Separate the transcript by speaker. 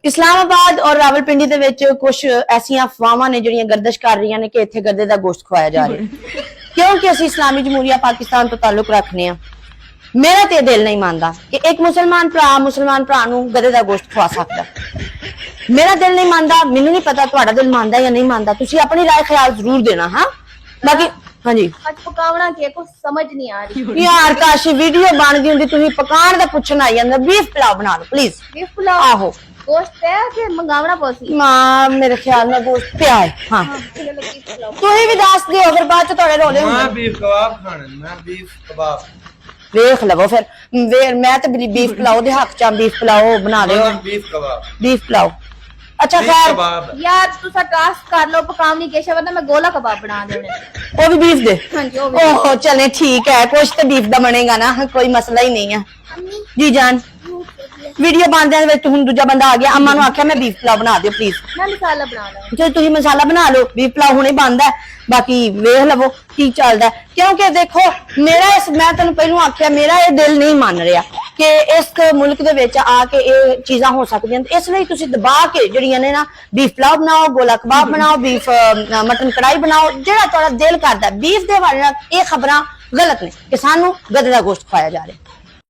Speaker 1: इस्लामाबाद और रावलपिंडी ਦੇ ਵਿੱਚ ਕੁਝ ਐਸੀਆਂ ਅਫਵਾਹਾਂ ਨੇ ਜਿਹੜੀਆਂ ਗਰਦਸ਼ ਕਰ ਰਹੀਆਂ ਨੇ ਕਿ ਇੱਥੇ ਗੱਦੇ ਦਾ ਗੋਸ਼ਤ ਖਵਾਇਆ ਜਾ ਰਿਹਾ ਕਿਉਂਕਿ ਅਸੀਂ ਇਸਲਾਮੀ ਜਮਹੂਰੀਆ ਪਾਕਿਸਤਾਨ ਤੋਂ ਤਾਲੁਕ ਰੱਖਨੇ ਆ। ਮੇਰਾ ਤੇ ਦਿਲ ਨਹੀਂ ਮੰਨਦਾ ਕਿ ਇੱਕ ਮੁਸਲਮਾਨ ਭਰਾ ਨੂੰ ਗੱਦੇ ਦਾ ਗੋਸ਼ਤ ਖਵਾ ਸਕਦਾ। ਮੇਰਾ ਦਿਲ ਨਹੀਂ ਮੰਨਦਾ, ਮੈਨੂੰ ਨਹੀਂ ਪਤਾ ਤੁਹਾਡਾ ਦਿਲ ਮੰਨਦਾ ਜਾਂ ਨਹੀਂ ਮੰਨਦਾ, ਤੁਸੀਂ ਆਪਣੀ ਰਾਏ ਖਿਆਲ ਜ਼ਰੂਰ ਦੇਣਾ। ਹਾਂ ਬਾਕੀ ਹਾਂਜੀ
Speaker 2: ਅੱਜ ਪਕਾਉਣਾ ਕੀ ਕੁਝ ਸਮਝ ਨਹੀਂ ਆ ਰਹੀ
Speaker 1: ਯਾਰ ਕਾਸ਼ੀ ਵੀਡੀਓ ਬਣਦੀ ਹੁੰਦੀ ਤੁਸੀਂ ਪਕਾਉਣ ਦਾ ਪੁੱਛਣ ਆਈ ਜਾਂਦਾ। ਬੀਫ ਪੁਲਾਵ ਬਣਾ ਲਓ ਪਲੀਜ਼।
Speaker 2: ਬੀਫ ਪੁਲਾਵ
Speaker 1: ਆਹੋ
Speaker 2: गोश्त है कि मंगावना पौसी
Speaker 1: मां मेरे ख्याल में गोश्त पे आए। हाँ तू ही भी दस दियो फिर बाद च थोड़े रोले
Speaker 3: मैं बीफ कबाब खाने मैं बीफ कबाब
Speaker 1: वेख लवो फिर मैं तो बीफ पुलाओ दे हक च बीफ पुलाओ बना लियो बीफ पुलाओ। अच्छा खैर
Speaker 2: यार तुसा टास्क कर लो पकावनी केशा वरना मैं गोला कबाब बना देने
Speaker 1: वो भी बीफ दे।
Speaker 2: हां जी वो भी
Speaker 1: ओह चले ठीक है कुछ तो बीफ दा बनेगा ना कोई मसला ही नहीं है जी जान। वीडियो बनदे विच हुण दूजा बंदा आ गया अम्मा नु आख्या मैं बीफ पुलाव बना दियो प्लीज।
Speaker 2: मैं मसाला बना ला
Speaker 1: जो तुसी मसाला बना लो बीफ पुलाव हुणे बनदा है बाकी वेख लवो की चलदा है क्योंकि देखो मेरा इस मैं तैनूं पहलू आख्या मेरा ये दिल नहीं मान रहा कि इस मुल्क दे विच आके ये चीज़ां हो सकदियां इसलिए तुसी दबा के जिहड़ियां ने ना बीफ पुलाव बनाओ गोला कबाब बनाओ बीफ मटन कढ़ाई बनाओ जिहड़ा तुहाडा दिल करदा बीफ दे बारे ये खबरां गलत ने कि सानू गधे दा गोश्त खाया जा रहा है।